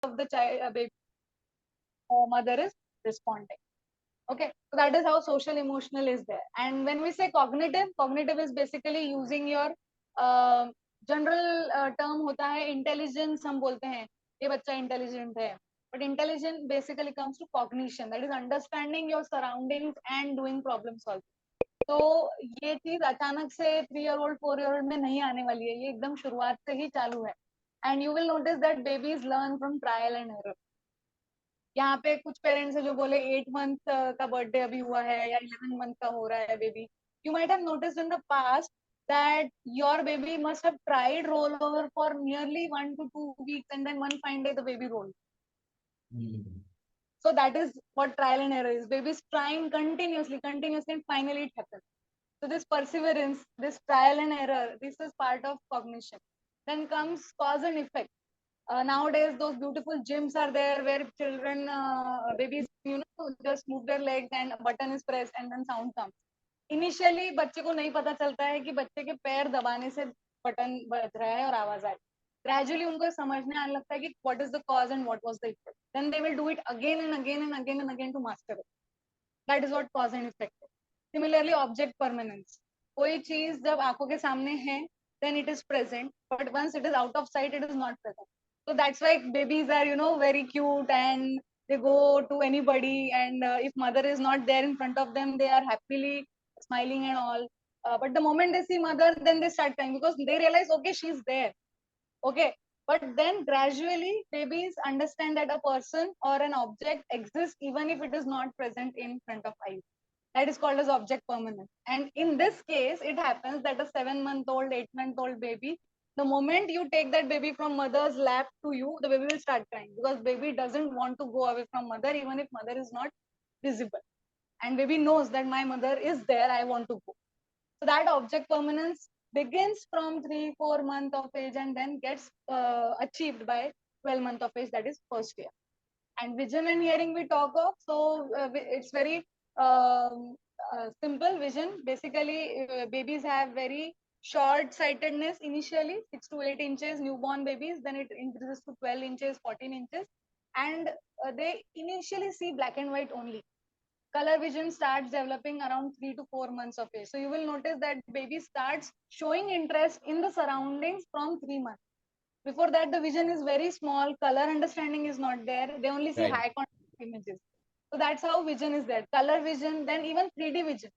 of the child, baby, mother is responding. Okay, so that is how social emotional is there. And when we say cognitive is basically using your uh, general term होता है intelligence, हम बोलते हैं ये बच्चा intelligent है, but intelligence basically comes to cognition, that is understanding your surroundings and doing problem solving. तो ये चीज अचानक से 3 year old 4 year old में नहीं आने वाली है, ये एकदम शुरुआत से ही चालू है. And you will notice that babies learn from trial and error. यहाँ पे कुछ पेरेंट्स है जो बोले 8 month का बर्थडे अभी हुआ है या 11 month का हो रहा है baby. You might have noticed in the past that your baby must have tried rollover for nearly 1 to 2 weeks, and then one fine day the baby rolled. So that is what trial and error is. Babies trying continuously, and finally it happens. So this perseverance, this trial and error, this is part of cognition. Then comes cause and effect. Nowadays, those beautiful gyms are there where children, babies, just move their legs and a button is pressed and then sound comes. Initially, बच्चे को नहीं पता चलता है कि बच्चे के पैर दबाने से बटन बज रहा है और आवाज आ रही है. Gradually, उनको समझने आने लगता है कि what is the cause and what was the effect. Then they will do it again and again and again and again to master it. That is what cause and effect is. Similarly, object permanence. कोई चीज जब आंखों के सामने है, then it is present, but once it is out of sight, it is not present. So that's why babies are, very cute and they go to anybody. And if mother is not there in front of them, they are happily smiling and all. But the moment they see mother, then they start crying because they realize, okay, she's there. Okay. But then gradually, babies understand that a person or an object exists even if it is not present in front of eyes. That is called as object permanence. And in this case, it happens that a 7-month-old, 8-month-old baby, the moment you take that baby from mother's lap to you, the baby will start crying because baby doesn't want to go away from mother even if mother is not visible. And baby knows that my mother is there, I want to go. So that object permanence begins from 3-4 months of age and then gets achieved by 12 months of age, that is first year. And vision and hearing we talk of, so it's very simple. Vision, basically babies have very short sightedness initially, 6 to 8 inches, newborn babies, then it increases to 12 inches, 14 inches, and they initially see black and white only. Color vision starts developing around 3 to 4 months of age. So you will notice that baby starts showing interest in the surroundings from 3 months. Before that, the vision is very small, color understanding is not there, they only see high contrast images. So that's how vision is there. Color vision, then even 3D vision,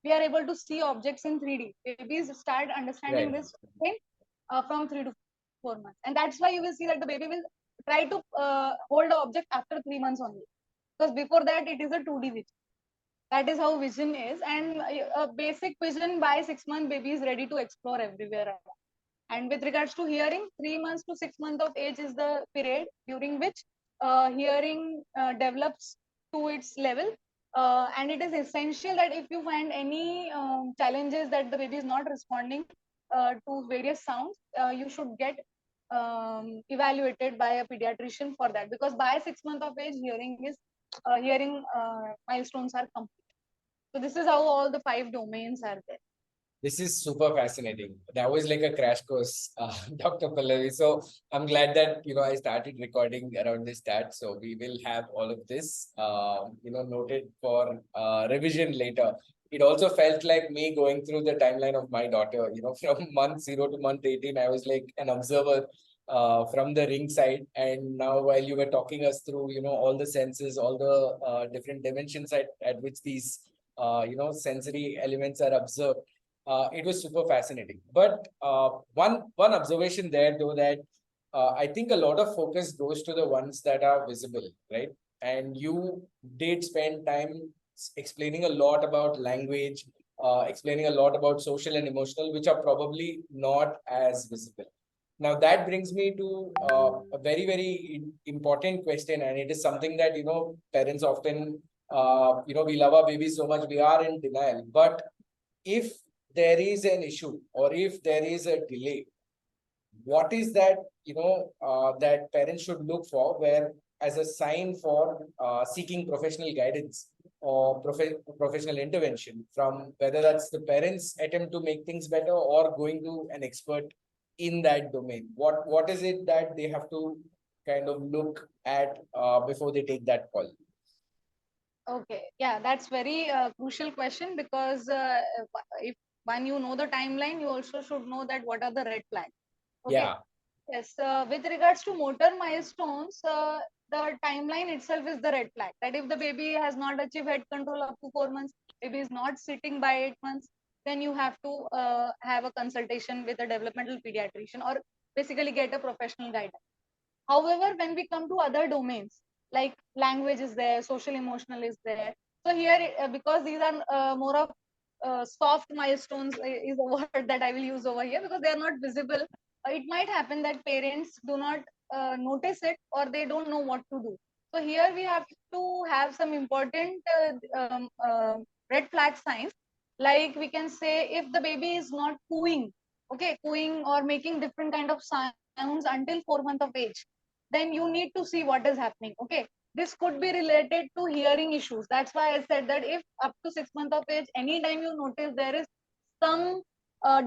we are able to see objects in 3D. Babies start understanding this from 3 to 4 months, and that's why you will see that the baby will try to hold the object after 3 months only, because before that it is a 2D vision. That is how vision is. And basic vision, by 6 months baby is ready to explore everywhere around. And with regards to hearing, 3 months to 6 months of age is the period during which hearing develops to its level. And it is essential that if you find any challenges that the baby is not responding to various sounds, you should get evaluated by a pediatrician for that, because by 6 months of age, hearing milestones are complete. So this is how all the 5 domains are there. This is super fascinating. That was like a crash course, Dr. Pallavi. So I'm glad that, I started recording around this stat. So we will have all of this, noted for revision later. It also felt like me going through the timeline of my daughter, from month 0 to month 18, I was like an observer from the ring side. And now while you were talking us through, all the senses, all the different dimensions at which these, sensory elements are observed, it was super fascinating. But one observation there, though, that I think a lot of focus goes to the ones that are visible, right? And you did spend time explaining a lot about language, explaining a lot about social and emotional, which are probably not as visible. Now, that brings me to a very, very important question. And it is something that, parents often, we love our babies so much, we are in denial. But if there is an issue or if there is a delay, what is that, that parents should look for where as a sign for seeking professional guidance or professional intervention from whether that's the parents' attempt to make things better or going to an expert in that domain? What is it that they have to kind of look at before they take that call? Okay, yeah, that's very crucial question, because if when you know the timeline, you also should know that what are the red flags. Okay. Yeah. Yes, with regards to motor milestones, the timeline itself is the red flag. That if the baby has not achieved head control up to 4 months, baby is not sitting by 8 months, then you have to have a consultation with a developmental pediatrician, or basically get a professional guidance. However, when we come to other domains, like language is there, social emotional is there. So here, because these are more of soft milestones, is a word that I will use over here, because they are not visible. It might happen that parents do not notice it, or they don't know what to do. So here we have to have some important red flag signs. Like we can say, if the baby is not cooing, okay, cooing or making different kind of sounds until 4 months of age, then you need to see what is happening. Okay, this could be related to hearing issues. That's why I said that if up to 6 months of age, anytime you notice there is some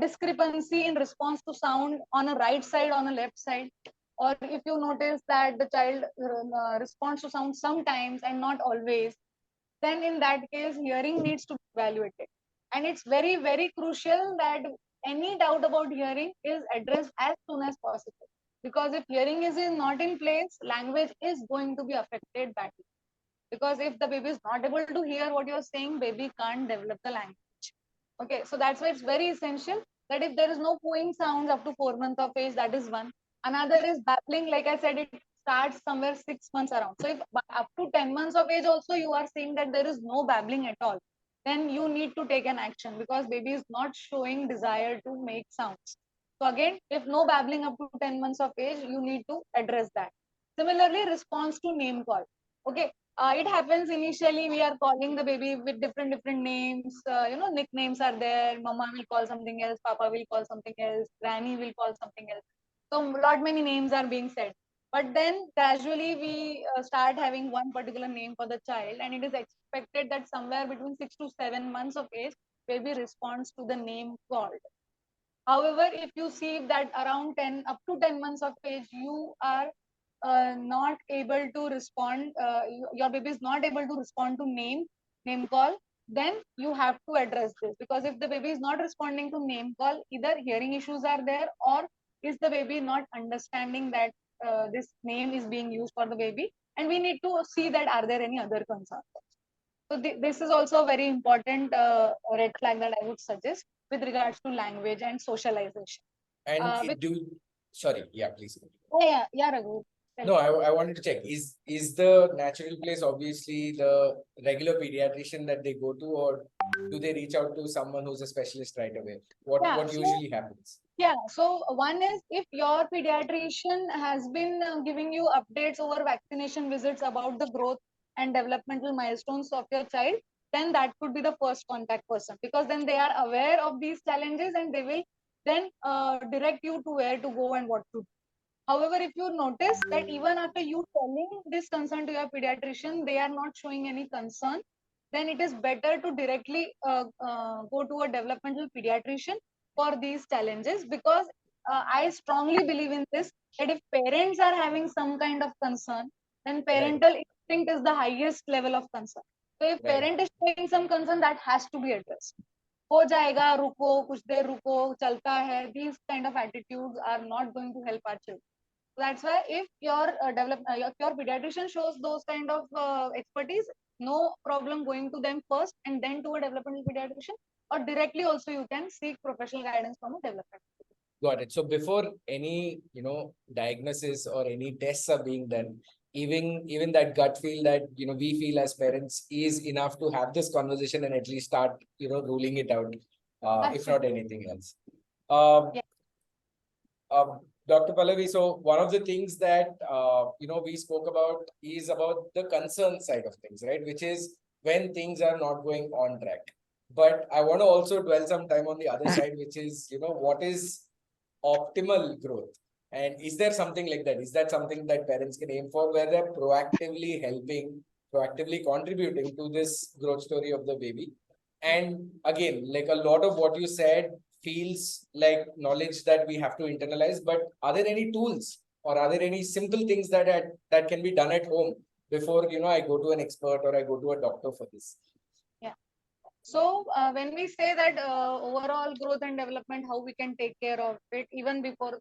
discrepancy in response to sound on a right side, on a left side, or if you notice that the child responds to sound sometimes and not always, then in that case hearing needs to be evaluated. And it's very very crucial that any doubt about hearing is addressed as soon as possible, because if hearing is not in place, language is going to be affected badly. Because if the baby is not able to hear what you're saying, baby can't develop the language. Okay, so that's why it's very essential that if there is no cooing sounds up to 4 months of age, that is one. Another is babbling. Like I said, it starts somewhere 6 months around. So if up to 10 months of age also you are seeing that there is no babbling at all, then you need to take an action, because baby is not showing desire to make sounds. So again, if no babbling up to 10 months of age, you need to address that. Similarly, response to name call. Okay, it happens initially we are calling the baby with different names. Nicknames are there. Mama will call something else, Papa will call something else, Granny will call something else. So lot many names are being said. But then gradually we start having one particular name for the child, and it is expected that somewhere between 6 to 7 months of age, baby responds to the name called. However, if you see that around 10 up to 10 months of age, you are not able to respond, your baby is not able to respond to name call, then you have to address this. Because if the baby is not responding to name call, either hearing issues are there, or is the baby not understanding that this name is being used for the baby, and we need to see that are there any other concerns. So this is also a very important red flag that I would suggest with regards to language and socialization. And With sorry, yeah, please. yeah, Raghu. No, I wanted to check. Is the natural place obviously the regular pediatrician that they go to, or do they reach out to someone who's a specialist right away? Yeah, What so usually happens? yeah, so one is, if your pediatrician has been giving you updates over vaccination visits about the growth and developmental milestones of your child, then that could be the first contact person, because then they are aware of these challenges and they will then direct you to where to go and what to do. However, if you notice that even after you telling this concern to your pediatrician, they are not showing any concern, then it is better to directly go to a developmental pediatrician for these challenges. Because I strongly believe in this, that if parents are having some kind of concern, then Right, parental instinct is the highest level of concern. So if right. parent is showing some concern, that has to be addressed. हो जाएगा, रुको कुछ देर रुको, चलता है, these kind of attitudes are not going to help our children. That's why if if your pediatrician shows those kind of expertise, no problem going to them first and then to a developmental pediatrician, or directly also you can seek professional guidance from a developmental. Got it. So before any, diagnosis or any tests are being done, even that gut feel that, we feel as parents is enough to have this conversation and at least start, ruling it out, if not Absolutely. anything else. Um, Yeah. Dr. Pallavi, so one of the things that, we spoke about is about the concern side of things, right? Which is when things are not going on track. But I want to also dwell some time on the other side, which is, what is optimal growth? And is there something like that? Is that something that parents can aim for, where they're proactively helping, proactively contributing to this growth story of the baby? And again, like a lot of what you said feels like knowledge that we have to internalize, but are there any tools or are there any simple things that can be done at home before I go to an expert or I go to a doctor for this? Yeah. So when we say that overall growth and development, how we can take care of it, even before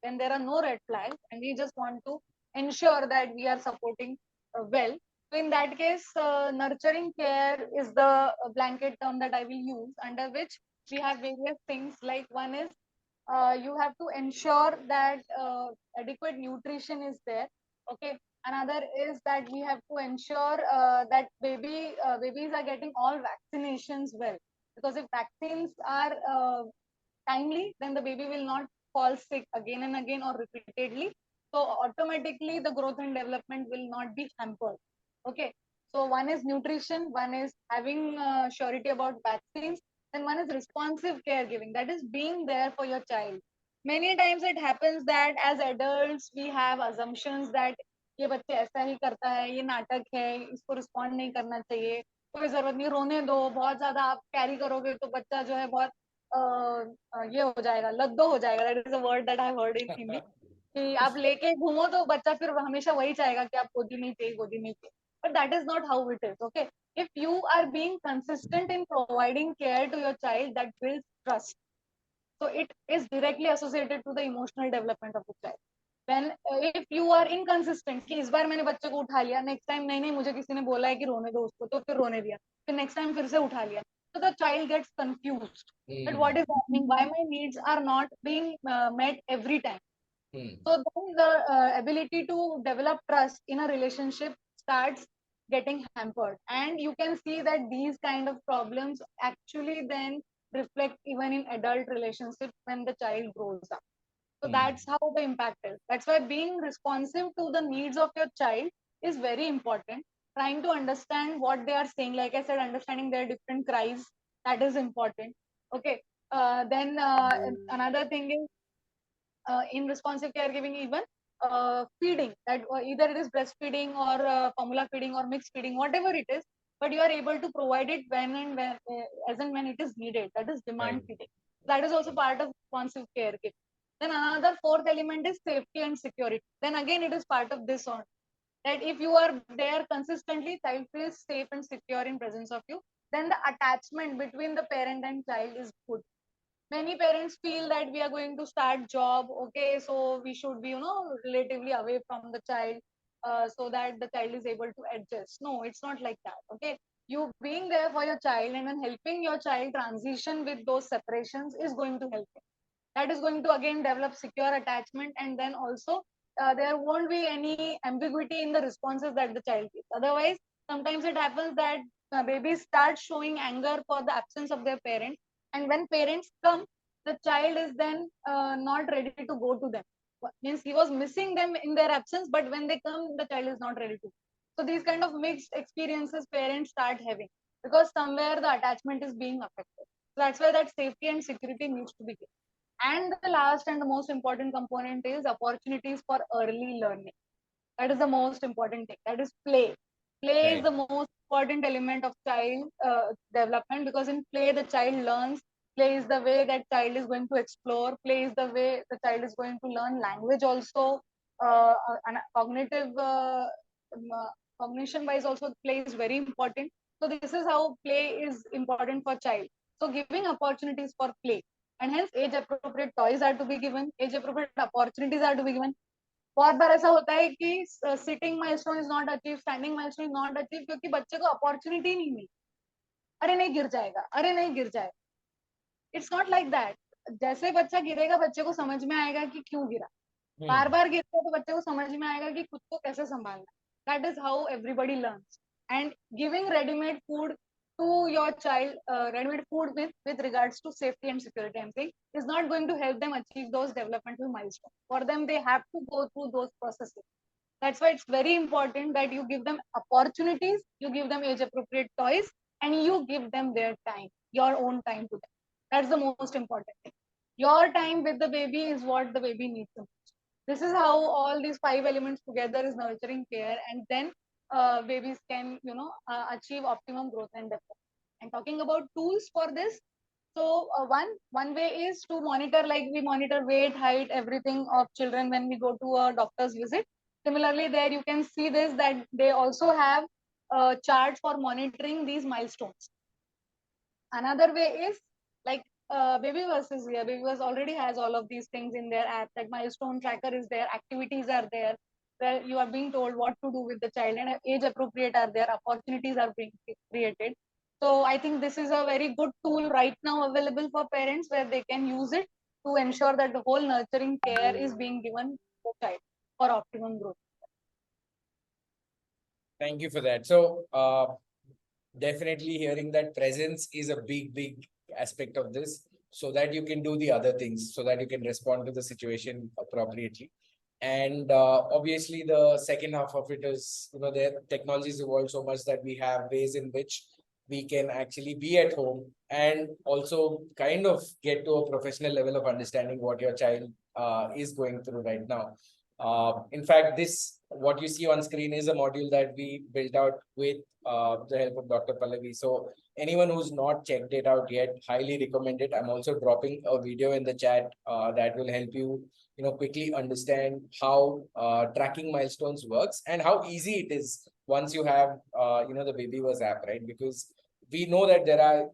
when there are no red flags, and we just want to ensure that we are supporting well. So in that case, nurturing care is the blanket term that I will use, under which we have various things. Like one is you have to ensure that adequate nutrition is there. Okay. Another is that we have to ensure that babies are getting all vaccinations well, because if vaccines are timely, then the baby will not fall sick again and again or repeatedly. So automatically the growth and development will not be hampered. Okay. So one is nutrition, one is having surety about vaccines, and one is responsive caregiving, that is being there for your child. Many times it happens that as adults we have assumptions that ये बच्चे ऐसा ही करता है, ये नाटक है, इसको respond नहीं करना चाहिए, कोई जरूरत नहीं, रोने दो, बहुत ज्यादा आप कैरी करोगे तो बच्चा जो है बहुत ये हो जाएगा, लद्दो हो जाएगा, that is a word that I heard in Hindi, कि आप लेके घूमो तो बच्चा फिर हमेशा वही चाहेगा कि आप गोदी नहीं चाहिए, गोदी नहीं चाहिए. But that is not how it is. Okay. If you are being consistent in providing care to your child, that builds trust. So it is directly associated to the emotional development of the child. When if you are inconsistent कि इस बार मैंने बच्चे को उठा लिया, next time नहीं नहीं मुझे किसी ने बोला है कि रोने दो उसको, तो फिर रोने दिया, फिर नेक्स्ट टाइम फिर से उठा लिया, so the child gets confused that what is happening, why my needs are not being met every time. So then the ability to develop trust in a relationship starts getting hampered, and you can see that these kind of problems actually then reflect even in adult relationships when the child grows up. So that's how the impact is. That's why being responsive to the needs of your child is very important. Trying to understand what they are saying, like I said, understanding their different cries, that is important. Okay. Then another thing is in responsive caregiving, even feeding, that either it is breastfeeding or formula feeding or mixed feeding, whatever it is, but you are able to provide it when and when, as and when it is needed. That is demand Right. feeding. That is also part of responsive caregiving. Then another fourth element is safety and security. Then again, it is part of this on that if you are there consistently, child feels safe and secure in presence of you. Then the attachment between the parent and child is good. Many parents feel that we are going to start job, okay, so we should be relatively away from the child, so that the child is able to adjust. No, it's not like that. Okay. You being there for your child and then helping your child transition with those separations is going to help him. That is going to again develop secure attachment, and then also there won't be any ambiguity in the responses that the child gives. Otherwise, sometimes it happens that babies start showing anger for the absence of their parent, and when parents come, the child is then not ready to go to them. Means he was missing them in their absence, but when they come, the child is not ready to. So these kind of mixed experiences parents start having, because somewhere the attachment is being affected. So that's why that safety and security needs to be given. And the last and the most important component is opportunities for early learning. That is the most important thing. That is play. Play is Right. the most important element of child development, because in play the child learns. Play is the way that child is going to explore. Play is the way the child is going to learn language also. And cognitive cognition wise also play is very important. So this is how play is important for child. So giving opportunities for play, and hence age appropriate toys are to be given, age appropriate opportunities are to be given. बहुत बार ऐसा होता है कि sitting milestone is not achieve, standing milestone is not achieve, क्योंकि बच्चे को opportunity नहीं मिली. अरे नहीं गिर जाएगा, अरे नहीं गिर जाएगा. It's not like that. जैसे बच्चा गिरेगा, बच्चे को समझ में आएगा कि क्यों गिरा. बार बार गिरता है तो बच्चे को समझ में आएगा कि खुद को कैसे संभालना. That is how everybody learns. And giving readymade food to your child, ready-made food with regards to safety and security, I'm saying, is not going to help them achieve those developmental milestones. For them, they have to go through those processes. That's why it's very important that you give them opportunities, you give them age-appropriate toys, and you give them their time, your own time to them. That's the most important thing. Your time with the baby is what the baby needs the most. This is how all these 5 elements together is nurturing care, and then babies can achieve optimum growth and development. And talking about tools for this, So one way is to monitor, like we monitor weight, height, everything of children when we go to a doctor's visit. Similarly, there you can see this, that they also have a chart for monitoring these milestones. Another way is like baby versus here. Baby verse already has all of these things in their app. Like milestone tracker is there, activities are there, where you are being told what to do with the child, and age appropriate are there, opportunities are being created. So I think this is a very good tool right now available for parents, where they can use it to ensure that the whole nurturing care is being given to the child for optimum growth. Thank you for that. So, definitely hearing that presence is a big aspect of this, so that you can do the other things, so that you can respond to the situation appropriately. And obviously, the second half of it is, the technologies evolved so much that we have ways in which we can actually be at home and also kind of get to a professional level of understanding what your child is going through right now. In fact, this what you see on screen is a module that we built out with the help of Dr. Pallavi. So anyone who's not checked it out yet, highly recommend it. I'm also dropping a video in the chat that will help you, quickly understand how tracking milestones works and how easy it is once you have, the Babyverse app, right? Because we know that there are,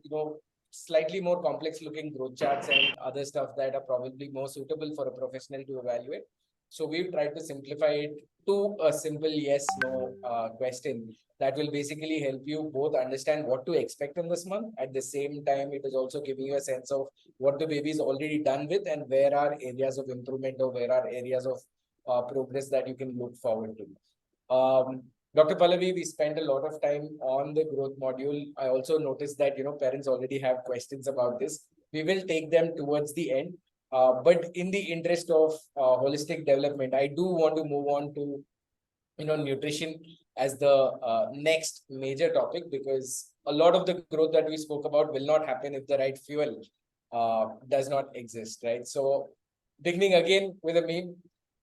slightly more complex looking growth charts and other stuff that are probably more suitable for a professional to evaluate. So we've tried to simplify it to a simple yes no question that will basically help you both understand what to expect in this month. At the same time, it is also giving you a sense of what the baby is already done with and where are areas of improvement or where are areas of progress that you can look forward to. Dr. Pallavi, we spent a lot of time on the growth module. I also noticed that, parents already have questions about this. We will take them towards the end. But in the interest of holistic development, I do want to move on to, nutrition as the next major topic, because a lot of the growth that we spoke about will not happen if the right fuel does not exist, right? So beginning again with a meme.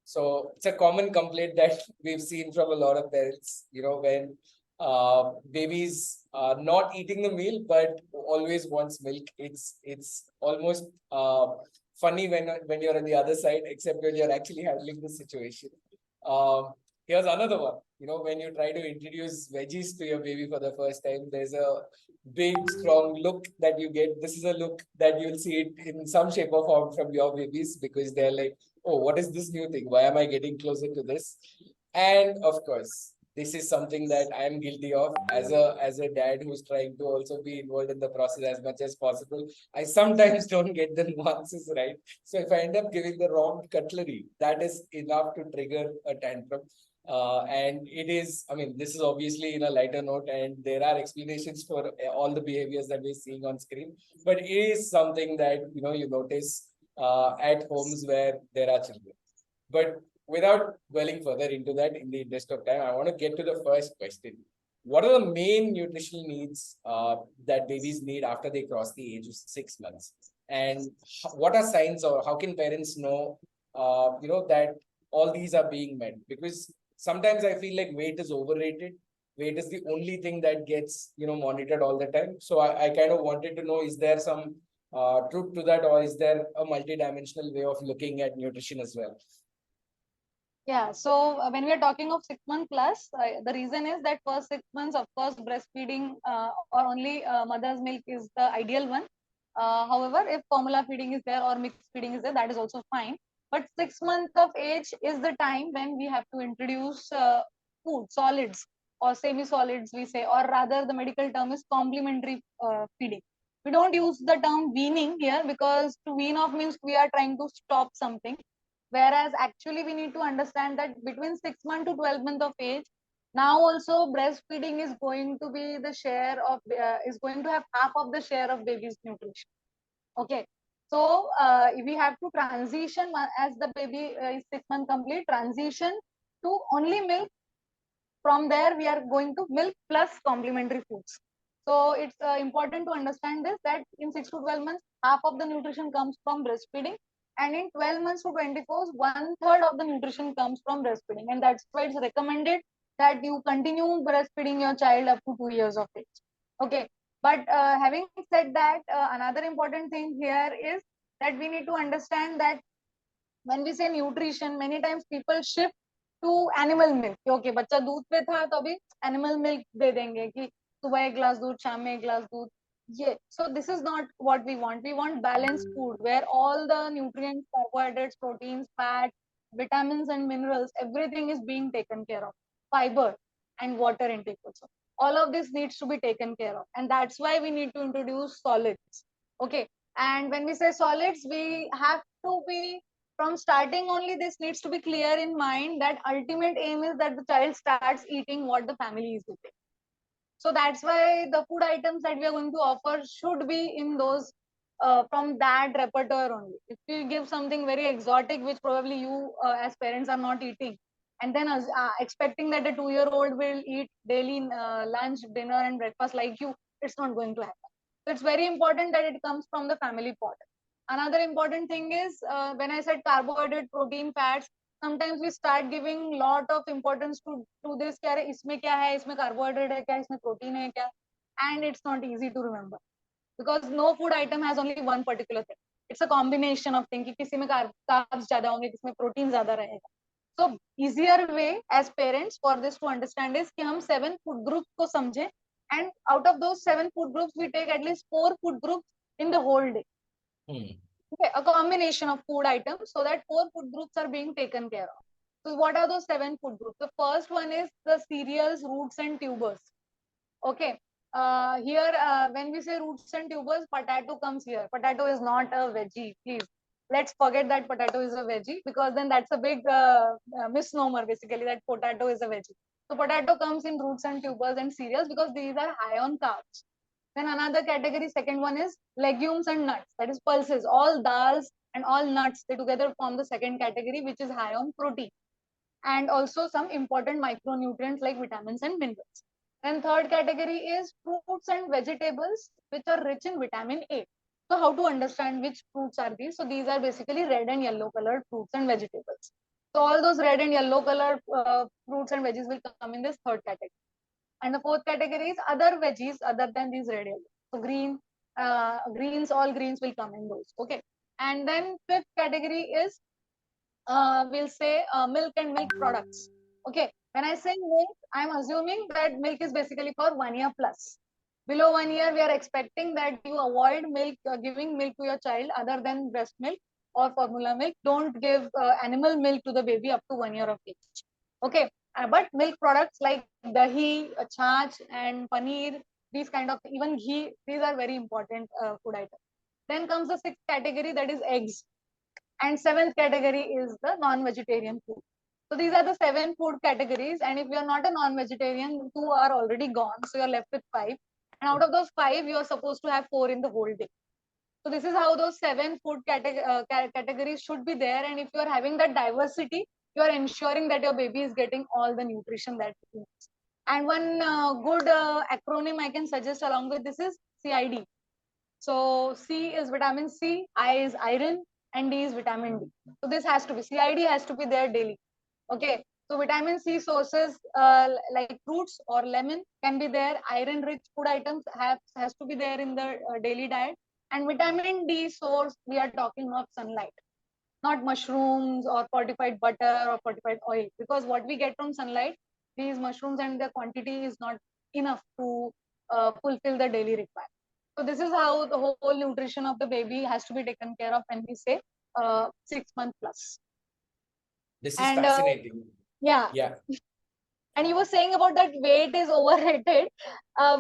So it's a common complaint that we've seen from a lot of parents, when babies are not eating the meal but always wants milk. It's almost funny when you're on the other side, except when you're actually handling the situation. Um, Here's another one. When you try to introduce veggies to your baby for the first time, there's a big, strong look that you get. This is a look that you'll see it in some shape or form from your babies, because they're like, oh, what is this new thing? Why am I getting closer to this? And of course, this is something that I am guilty of as a dad who's trying to also be involved in the process as much as possible. I sometimes don't get the nuances right. So if I end up giving the wrong cutlery, that is enough to trigger a tantrum. And it is, I mean, this is obviously in a lighter note, and there are explanations for all the behaviors that we're seeing on screen, but it is something that, you notice at homes where there are children. But without dwelling further into that, in the interest of time, I want to get to the first question. What are the main nutritional needs that babies need after they cross the age of 6 months? And what are signs, or how can parents know, that all these are being met? Because sometimes I feel like weight is overrated. Weight is the only thing that gets, monitored all the time. So I kind of wanted to know, is there some truth to that, or is there a multidimensional way of looking at nutrition as well? Yeah, so when we are talking of 6 month plus, the reason is that first 6 months, of course, breastfeeding or only mother's milk is the ideal one. However, if formula feeding is there or mixed feeding is there, that is also fine. But 6 months of age is the time when we have to introduce food, solids or semi-solids, we say, or rather the medical term is complementary feeding. We don't use the term weaning here, because to wean off means we are trying to stop something, whereas actually we need to understand that between 6 months to 12 months of age, now also breastfeeding is going to be the share of is going to have half of the share of baby's nutrition. Okay, so we have to transition as the baby is 6 months complete, transition to only milk. From there we are going to milk plus complementary foods. So it's important to understand this, that in 6 to 12 months half of the nutrition comes from breastfeeding, and in 12 months to 24 one third of the nutrition comes from breastfeeding, and that's why it's recommended that you continue breastfeeding your child up to 2 years of age. Okay, But having said that, another important thing here is that we need to understand that when we say nutrition, many times people shift to animal milk. Okay, बच्चा दूध पे था तो अभी animal milk दे देंगे कि सुबह एक glass दूध, शाम में एक glass दूध. Yeah, so this is not what we want. We want balanced food where all the nutrients, carbohydrates, proteins, fat, vitamins and minerals, everything is being taken care of. Fiber and water intake also. All of this needs to be taken care of. And that's why we need to introduce solids. Okay. And when we say solids, we have to be from starting only, this needs to be clear in mind that ultimate aim is that the child starts eating what the family is eating. So that's why the food items that we are going to offer should be in those from that repertoire only. If we give something very exotic, which probably you as parents are not eating, and then expecting that a 2-year-old will eat daily lunch, dinner, and breakfast like you, it's not going to happen. So it's very important that it comes from the family pot. Another important thing is when I said carbohydrate, protein, fats, sometimes we start giving lot of importance to this. क्या है इसमें क्या है इसमें carbohydrate है क्या इसमें protein है क्या, and it's not easy to remember because no food item has only one particular thing. It's a combination of things कि किसी में carbs ज़्यादा होंगे किसी में protein ज़्यादा रहेगा. So easier way as parents for this to understand is कि हम 7 food groups को समझें, and out of those 7 food groups we take at least 4 food groups in the whole day. Okay, a combination of food items so that 4 food groups are being taken care of. So what are those 7 food groups? The first one is the cereals, roots and tubers. Okay, here when we say roots and tubers, potato comes here. Potato is not a veggie, please. Let's forget that potato is a veggie, because then that's a big misnomer basically that potato is a veggie. So potato comes in roots and tubers and cereals because these are high on carbs. Then another category, second one is legumes and nuts, that is pulses. All dals and all nuts, they together form the second category, which is high on protein and also some important micronutrients like vitamins and minerals. And third category is fruits and vegetables, which are rich in vitamin A. So how to understand which fruits are these? So these are basically red and yellow colored fruits and vegetables. So all those red and yellow colored fruits and veggies will come in this third category. And the fourth category is other veggies other than these red yellow. So greens, all greens will come in those. Okay. And then fifth category is we'll say milk and milk products. Okay. When I say milk, I'm assuming that milk is basically for 1 year plus. Below 1 year, we are expecting that you avoid milk, giving milk to your child other than breast milk or formula milk. Don't give animal milk to the baby up to 1 year of age. Okay. But milk products like dahi, chach, and paneer, these kind of, even ghee, these are very important food items. Then comes the sixth category, that is eggs. And seventh category is the non-vegetarian food. So these are the 7 food categories. And if you are not a non-vegetarian, 2 are already gone. So you're left with 5. And out of those 5, you are supposed to have 4 in the whole day. So this is how those 7 food categories should be there. And if you are having that diversity, you are ensuring that your baby is getting all the nutrition that it needs. And one good acronym I can suggest along with this is CID. So C is vitamin C, I is iron, and D is vitamin D. So this has to be, CID has to be there daily. Okay. So vitamin C sources like fruits or lemon can be there. Iron rich food items has to be there in the daily diet. And vitamin D source, we are talking of sunlight, not mushrooms or fortified butter or fortified oil, because what we get from sunlight, these mushrooms and the quantity is not enough to fulfill the daily requirement. So this is how the whole nutrition of the baby has to be taken care of when we say 6 months plus. This is And fascinating. yeah. Yeah. And you were saying about that weight is overrated.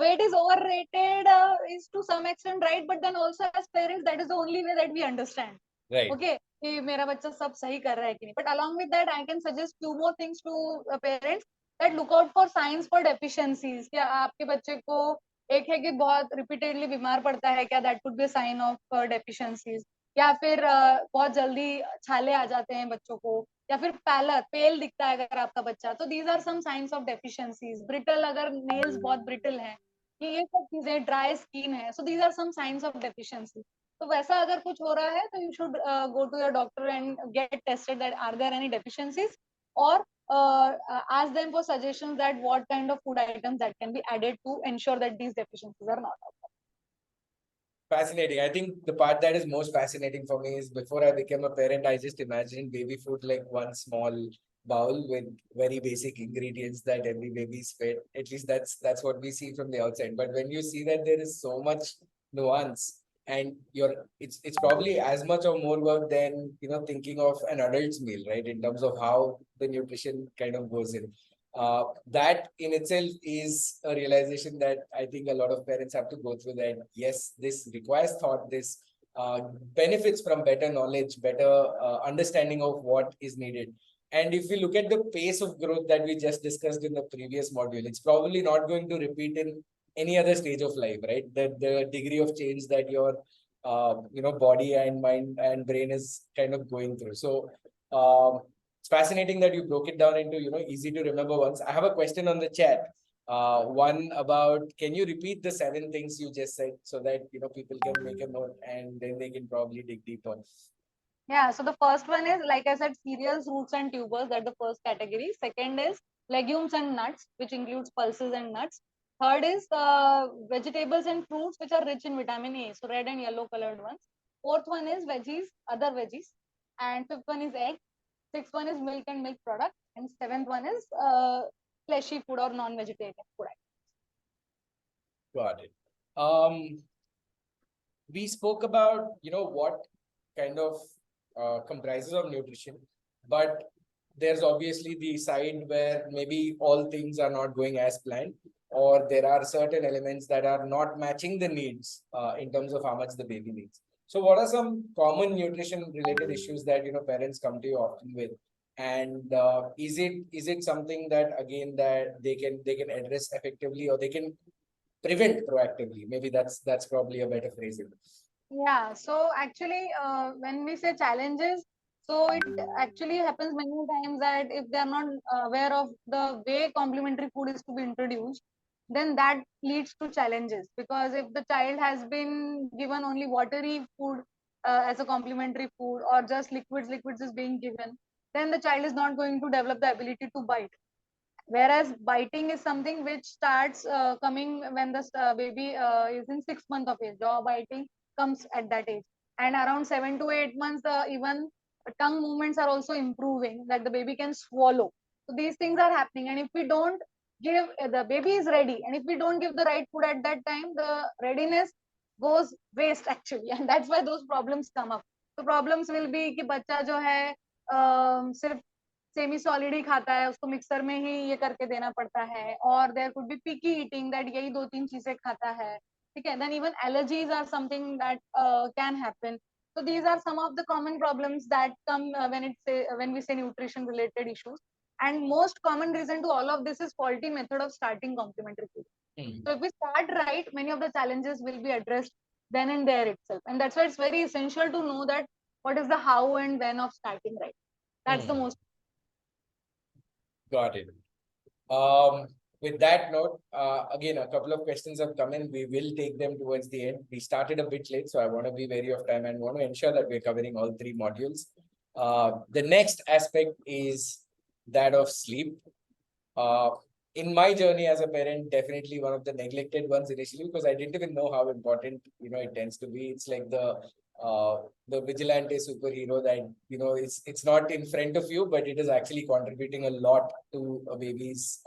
Weight is overrated is to some extent right, but then also as parents, that is the only way that we understand. Right. Okay, कि मेरा बच्चा सब सही कर रहा है कि नहीं. But along with that, I can suggest few more things to parents that look out for signs for deficiencies. क्या आपके बच्चे को एक है कि बहुत repeatedly बीमार पड़ता है क्या, that could be a sign of deficiencies. या फिर बहुत जल्दी छाले आ जाते हैं बच्चों को, या फिर पेल दिखता है अगर आपका बच्चा, तो these are some signs of deficiencies. Brittle, अगर नेल्स बहुत ब्रिटल है, ये सब चीजें, ड्राई स्किन है, so these are some signs of deficiency. तो वैसा अगर कुछ हो रहा है तो you should go to your doctor and get tested that are there any deficiencies, or ask them for suggestions that what kind of food items that can be added to ensure that these deficiencies are not out. Fascinating. I think the part that is most fascinating for me is before I became a parent, I just imagined baby food like one small bowl with very basic ingredients that every baby is fed. At least that's what we see from the outside. But when you see that there is so much nuance and it's probably as much or more work than thinking of an adult's meal, right? In terms of how the nutrition kind of goes in. That in itself is a realization that I think a lot of parents have to go through that. Yes, this requires thought, this uh, benefits from better knowledge, better understanding of what is needed. And if we look at the pace of growth that we just discussed in the previous module, it's probably not going to repeat in any other stage of life, right? The degree of change that your body and mind and brain is kind of going through. So it's fascinating that you broke it down into easy to remember ones. I have a question on the chat. One about, can you repeat the 7 things you just said so that people can make a note and then they can probably dig deeper. Yeah, so the first one is, like I said, cereals, roots, and tubers. That's the first category. Second is legumes and nuts, which includes pulses and nuts. Third is vegetables and fruits, which are rich in vitamin A, so red and yellow colored ones. Fourth one is veggies, other veggies. And fifth one is egg. Sixth one is milk and milk products. And seventh one is fleshy food or non-vegetarian food. Got it. We spoke about what kind of comprises of nutrition, but there's obviously the side where maybe all things are not going as planned, or there are certain elements that are not matching the needs in terms of how much the baby needs. So what are some common nutrition related issues that parents come to you often with, and is it something that again that they can address effectively, or they can prevent proactively? Maybe that's probably a better phrasing. Yeah, so actually, when we say challenges, so it actually happens many times that if they are not aware of the way complementary food is to be introduced, then that leads to challenges. Because if the child has been given only watery food as a complementary food, or just liquids is being given, then the child is not going to develop the ability to bite. Whereas biting is something which starts coming when the baby is in 6 months of age. Jaw biting comes at that age, and around 7 to 8 months, even tongue movements are also improving, that the baby can swallow. So these things are happening, and if we don't give, the baby is ready, and if we don't give the right food at that time, the readiness goes waste actually, and that's why those problems come up. So problems will be कि बच्चा जो है सिर्फ semi solid ही खाता है, उसको mixer में ही ये करके देना पड़ता है, और there could be picky eating, that यही दो तीन चीजें खाता है, ठीक है. Then even allergies are something that can happen. So these are some of the common problems that come when we say nutrition related issues. And most common reason to all of this is faulty method of starting complementary food. So if we start right, many of the challenges will be addressed then and there itself. And that's why it's very essential to know that what is the how and when of starting right. That's the most. Got it. With that note, again, a couple of questions have come in. We will take them towards the end. We started a bit late, so I want to be wary of time and want to ensure that we're covering all 3 modules. The next aspect is that of sleep. In my journey as a parent, definitely one of the neglected ones initially, because I didn't even know how important it tends to be. It's like the vigilante superhero that it's not in front of you, but it is actually contributing a lot to a baby's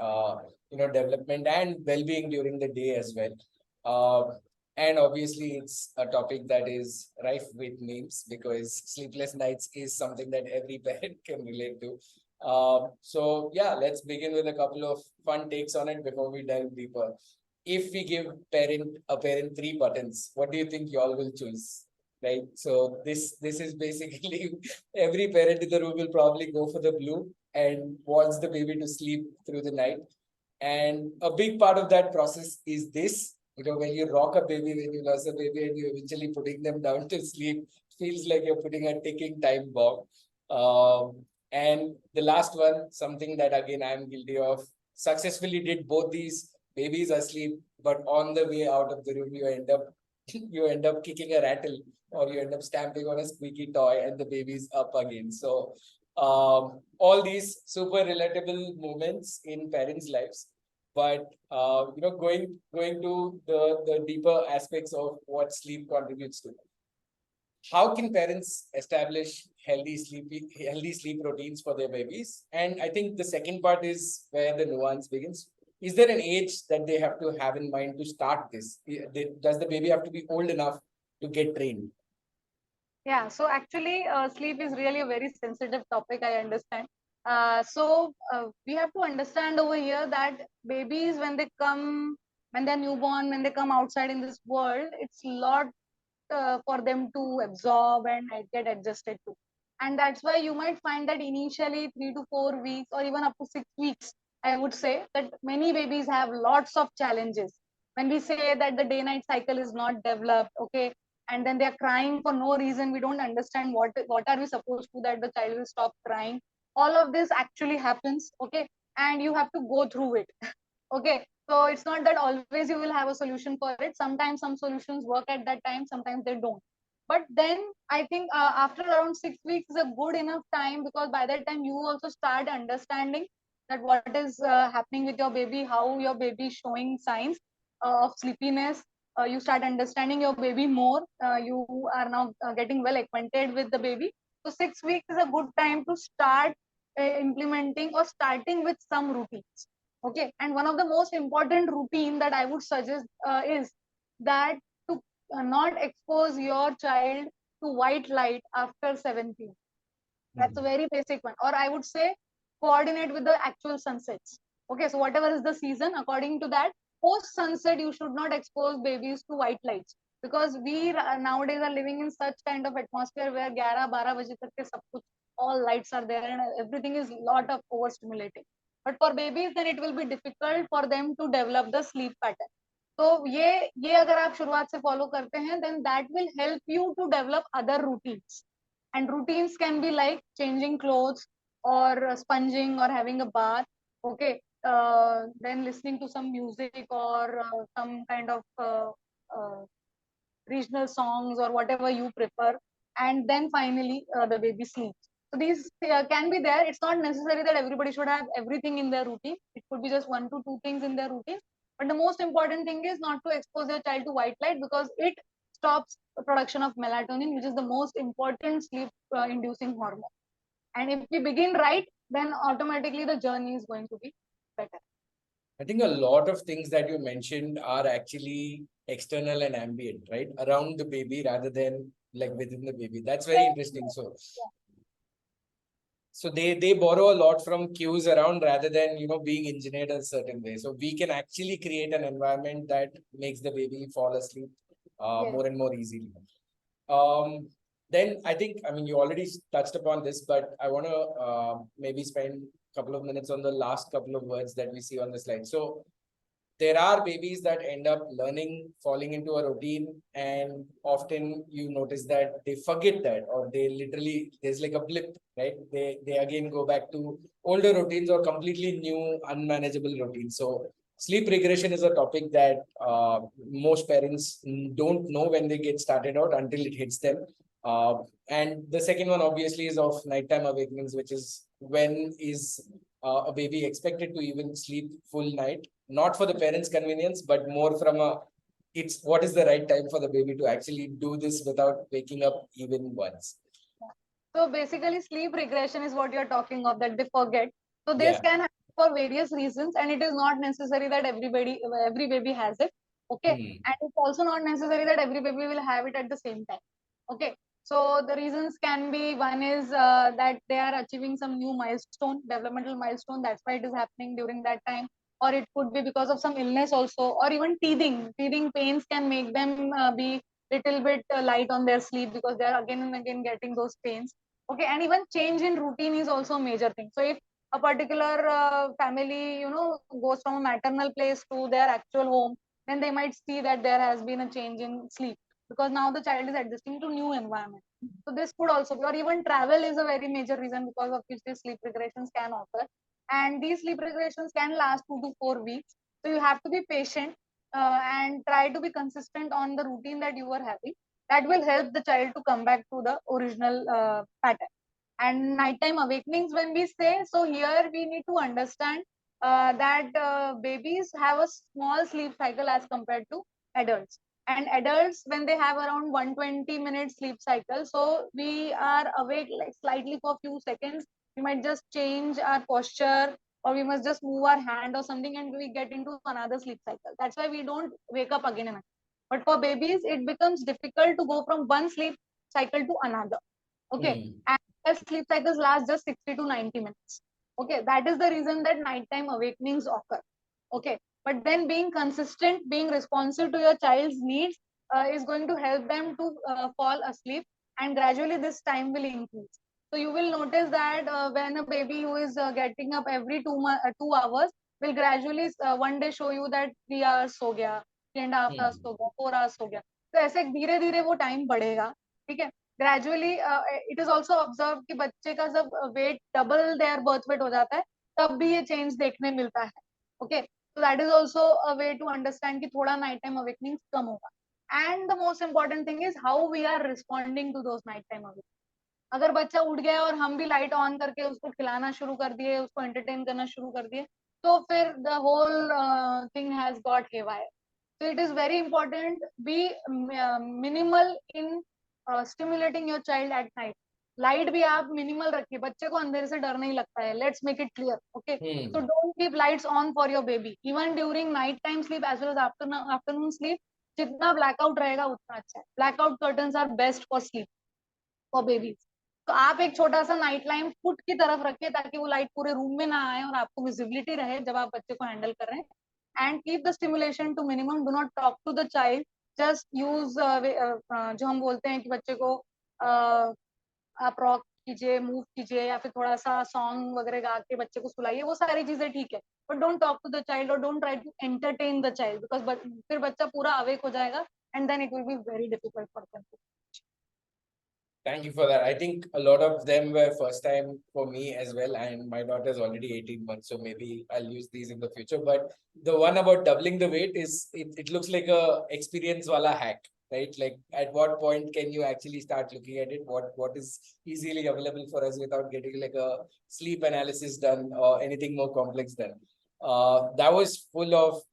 development and well-being during the day as well. And obviously, it's a topic that is rife with memes, because sleepless nights is something that every parent can relate to. So yeah, let's begin with a couple of fun takes on it before we dive deeper. If we give a parent 3 buttons, what do you think y'all will choose? Right. So this is basically every parent in the room will probably go for the blue and wants the baby to sleep through the night. And a big part of that process is this. When you rock a baby, when you nurse a baby, and you're eventually putting them down to sleep, feels like you're putting a ticking time bomb. And the last one, something that again I'm guilty of, successfully did both these. Babies asleep, but on the way out of the room, you end up kicking a rattle, or you end up stamping on a squeaky toy, and the baby's up again. So all these super relatable moments in parents' lives. but going to the deeper aspects of what sleep contributes to. How can parents establish healthy sleep routines for their babies? And I think the second part is where the nuance begins. Is there an age that they have to have in mind to start this? Does the baby have to be old enough to get trained? Yeah, so actually, sleep is really a very sensitive topic, I understand. We have to understand over here that babies, when they're newborn, when they come outside in this world, it's a lot for them to absorb and get adjusted to. And that's why you might find that initially 3 to 4 weeks or even up to 6 weeks, I would say that many babies have lots of challenges. When we say that the day night cycle is not developed, okay, and then they're crying for no reason, we don't understand what are we supposed to that the child will stop crying. All of this actually happens, okay, and you have to go through it. Okay, so it's not that always you will have a solution for it. Sometimes some solutions work at that time, sometimes they don't. But then I think after around 6 weeks is a good enough time, because by that time you also start understanding that what is happening with your baby, how your baby is showing signs of sleepiness. You start understanding your baby more. You are now getting well acquainted with the baby. So 6 weeks is a good time to start implementing or starting with some routines. Okay, and one of the most important routine that I would suggest is that to not expose your child to white light after 7 p.m. That's a very basic one. Or I would say coordinate with the actual sunsets. Okay, so whatever is the season, according to that, post sunset, you should not expose babies to white lights, because we nowadays are living in such kind of atmosphere where 11 12 baje tak ke sab kuch, all lights are there and everything is lot of overstimulating. But for babies, then it will be difficult for them to develop the sleep pattern. तो ये अगर आप शुरुआत से follow करते हैं, then that will help you to develop other routines. And routines can be like changing clothes or sponging or having a bath. Okay, then listening to some music or some kind of uh, regional songs or whatever you prefer, and then finally the baby sleeps. So these can be there. It's not necessary that everybody should have everything in their routine. It could be just 1 to 2 things in their routine. But the most important thing is not to expose your child to white light, because it stops the production of melatonin, which is the most important sleep inducing hormone. And if we begin right, then automatically the journey is going to be better. I think a lot of things that you mentioned are actually external and ambient, right? Around the baby rather than like within the baby. That's very interesting. So they borrow a lot from cues around rather than being engineered a certain way. So we can actually create an environment that makes the baby fall asleep Yes. more and more easily. Then I mean, you already touched upon this, but I want to maybe spend a couple of minutes on the last couple of words that we see on the slide. So there are babies that end up learning, falling into a routine, and often you notice that they forget that, or they literally, there's like a blip, right? They again go back to older routines or completely new, unmanageable routines. So sleep regression is a topic that most parents don't know when they get started out until it hits them. And the second one obviously is of nighttime awakenings, which is when is a baby expected to even sleep full night, not for the parents' convenience, but more from it's what is the right time for the baby to actually do this without waking up even once. So basically, sleep regression is what you're talking of, that they forget. So this can happen for various reasons, and it is not necessary that every baby has it. Okay, and it's also not necessary that every baby will have it at the same time. Okay, so the reasons can be, one is that they are achieving some new milestone, developmental milestone. That's why it is happening during that time. Or it could be because of some illness also, or even teething. Teething pains can make them be little bit light on their sleep, because they are again and again getting those pains. Okay, and even change in routine is also a major thing. So if a particular family, goes from a maternal place to their actual home, then they might see that there has been a change in sleep, because now the child is adjusting to new environment. So this could also be, or even travel is a very major reason because of which these sleep regressions can occur. And these sleep regressions can last 2 to 4 weeks. So you have to be patient and try to be consistent on the routine that you are having. That will help the child to come back to the original pattern. And nighttime awakenings, when we say, so here we need to understand that babies have a small sleep cycle as compared to adults. And adults, when they have around 120 minute sleep cycle, so we are awake like slightly for a few seconds. We might just change our posture, or we must just move our hand or something, and we get into another sleep cycle. That's why we don't wake up again and again. But for babies, it becomes difficult to go from one sleep cycle to another. Okay. Hmm. And their sleep cycles last just 60 to 90 minutes. Okay. That is the reason that nighttime awakenings occur. Okay. But then being consistent, being responsive to your child's needs is going to help them to fall asleep, and gradually this time will increase. So you will notice that when a baby who is getting up every 2 hours will gradually one day show you that 3 hours हो गया, 3.5 hours Hmm. हो गया, 4 hours हो गया. तो ऐसे धीरे धीरे वो टाइम बढ़ेगा. ठीक है. Gradually it is also observe कि बच्चे का जब wait double there birth weight हो जाता है तब भी ये चेंज देखने मिलता है. Okay. So that is also a way to understand कि थोड़ा night time awakenings कम होगा. And the most important thing is how we are responding to those night time awakenings. अगर बच्चा उठ गया और हम भी लाइट ऑन करके उसको खिलाना शुरू कर दिए, उसको एंटरटेन करना शुरू कर दिए, तो फिर the whole thing has got haywire. So it is very important be minimal in stimulating your child at night. Light भी आप मिनिमल रखिए, बच्चे को अंधेरे से डर नहीं लगता है. Let's make it clear. Okay. So Hmm. Don't keep lights on for your baby even during night time sleep as well as afternoon sleep. जितना ब्लैकआउट रहेगा उतना अच्छा है. Blackout curtains are best for sleep for babies. तो आप एक छोटा सा नाइट लैम्प फुट की तरफ रखिए ताकि वो लाइट पूरे रूम में ना आए और आपको विजिबिलिटी रहे जब आप बच्चे को हैंडल कर रहे हैं. And keep the stimulation to minimum. Do not talk to the child. Just use जो हम बोलते हैं कि बच्चे को आप रॉक कीजिए, मूव कीजिए, या फिर थोड़ा सा सॉन्ग वगैरह गा के बच्चे को सुलाइए, वो सारी चीजें ठीक है. But don't talk to the child or don't try to entertain the child because फिर बच्चा पूरा अवेक हो जाएगा and then it will be very difficult for them. Thank you for that. I think a lot of them were first time for me as well, and my daughter is already 18 months, so maybe I'll use these in the future. But the one about doubling the weight is it looks like a experience wala hack, right? Like at what point can you actually start looking at it? What is easily available for us without getting like a sleep analysis done or anything more complex done? That was full of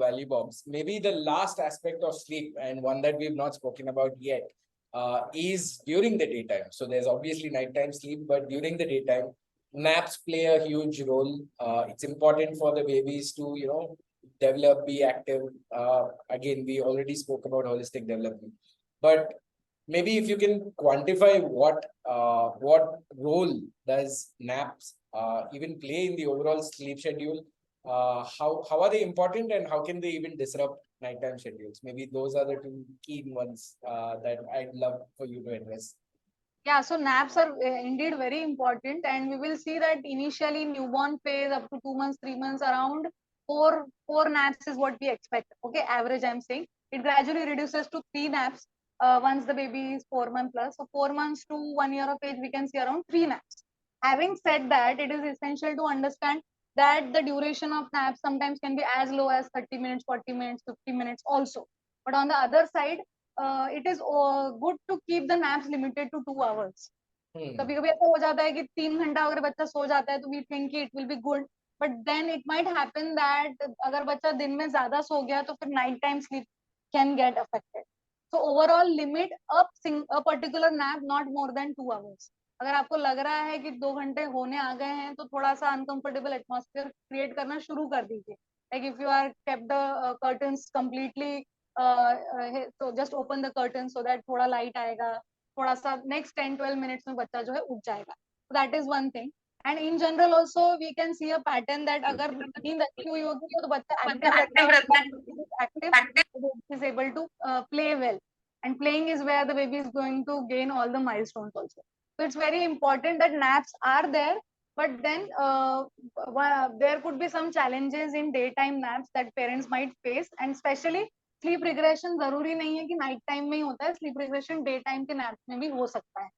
value bombs. Maybe the last aspect of sleep and one that we've not spoken about yet is during the daytime. So there's obviously nighttime sleep, but during the daytime, naps play a huge role. It's important for the babies to, develop, be active. Again, we already spoke about holistic development, but maybe if you can quantify what role does naps even play in the overall sleep schedule? How are they important and how can they even disrupt nighttime schedules? Maybe those are the two key ones that I'd love for you to address. Yeah, so naps are indeed very important, and we will see that initially newborn phase up to 2 months, 3 months, around four naps is what we expect. Okay, average I'm saying. It gradually reduces to 3 naps once the baby is 4 months plus. So 4 months to 1 year of age, we can see around 3 naps. Having said that, it is essential to understand that the duration of naps sometimes can be as low as 30 minutes, 40 minutes, 50 minutes also. But on the other side, it is good to keep the naps limited to 2 hours. Hmm. कभी कभी ऐसा हो जाता है कि 3 घंटा अगर बच्चा सो जाता है तो we think it will be good. But then it might happen that अगर बच्चा दिन में ज्यादा सो गया तो फिर night time sleep can get affected. So overall limit a particular nap not more than 2 hours. अगर आपको लग रहा है कि 2 घंटे होने आ गए हैं तो थोड़ा सा अनकंफर्टेबल एटमॉस्फेयर क्रिएट करना शुरू कर दीजिए. Like if you are kept the curtains completely, तो just open the curtain so that थोड़ा लाइट आएगा. थोड़ा सा नेक्स्ट 10-12 मिनट्स में बच्चा जो है उठ जाएगा. That is one thing. And in general also we can see a pattern that अगर नींद अच्छी हुई होगी तो बच्चा एक्टिव रहता है. Active is able to play well, and playing is where the baby is going to gain all the milestones also. So it's very important that naps are there, but then there could be some challenges in daytime naps that parents might face, and especially sleep regression जरूरी नहीं है कि night time में ही होता है. Sleep regression day time के nap में भी हो सकता है.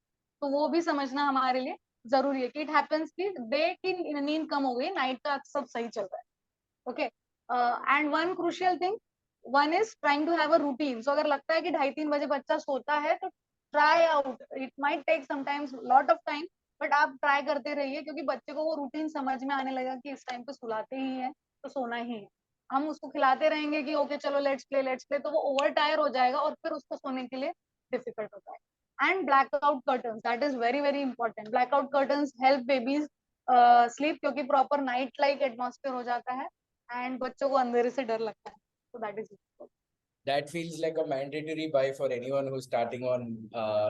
तो वो भी समझना हमारे लिए जरूरी है कि इट हैपेंस कि डे की नींद कम हो गई, नाइट का सब सही चल रहा है. Okay. And one crucial thing, one is trying to have a routine. So अगर लगता है कि 2:30-3 बजे बच्चा सोता है तो try out. It might take sometimes lot of time, but आप ट्राई करते रहिए, क्योंकि बच्चे को वो रूटीन समझ में आने लगा कि इस टाइम पे सुलाते ही है तो सोना ही है। हम उसको खिलाते रहेंगे कि ओके चलो लेट्स प्ले, तो वो ओवर टायर हो जाएगा और फिर उसको सोने के लिए डिफिकल्ट होता है। And blackout curtains, that is very very important. Blackout curtains help babies sleep, क्योंकि प्रॉपर नाइट लाइक एटमॉस्फेयर हो जाता है एंड बच्चों को अंधेरे से डर लगता है, तो that is That feels like a mandatory buy for anyone who's starting on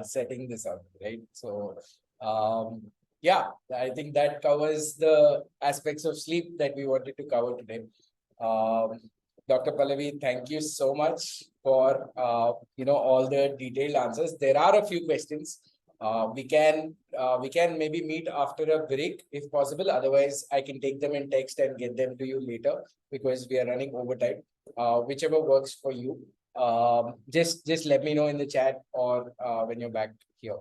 setting this up, right? So, yeah, I think that covers the aspects of sleep that we wanted to cover today. Um, Dr. Pallavi, thank you so much for all the detailed answers. There are a few questions. We can maybe meet after a break if possible. Otherwise, I can take them in text and get them to you later because we are running over time. Whichever works for you. Just let me know in the chat or when you're back here.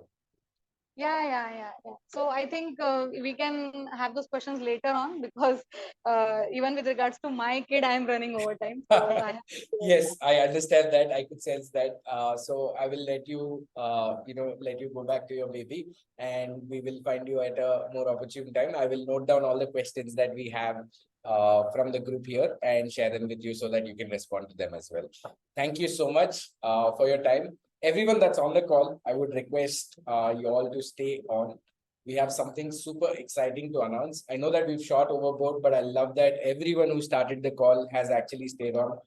Yeah. So I think we can have those questions later on, because even with regards to my kid, I am running overtime. So I have Yes, I understand that. I could sense that. So I will let you, let you go back to your baby, and we will find you at a more opportune time. I will note down all the questions that we have from the group here and share them with you so that you can respond to them as well. Thank you so much for your time. Everyone that's on the call, I would request you all to stay on. We have something super exciting to announce. I know that we've shot overboard, but I love that everyone who started the call has actually stayed on.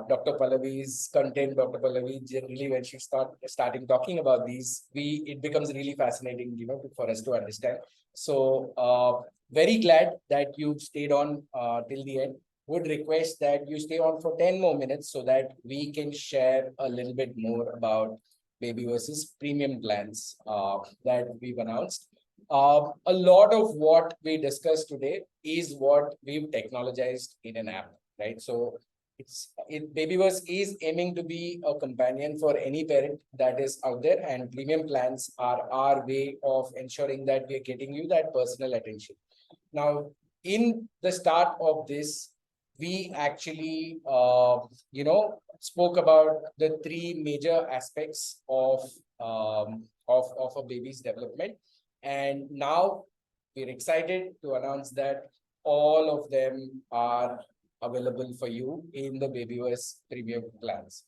Dr. Pallavi's content, Dr. Pallavi, generally when she starting talking about these, it becomes really fascinating, for us to understand. So very glad that you've stayed on till the end. Would request that you stay on for 10 more minutes so that we can share a little bit more about baby versus premium plans that we've announced. A lot of what we discussed today is what we've technologized in an app, right? So Babyverse is aiming to be a companion for any parent that is out there, and premium plans are our way of ensuring that we are getting you that personal attention. Now, in the start of this, we actually, spoke about the three major aspects of a baby's development. And now we're excited to announce that all of them are available for you in the Babyverse premium plans.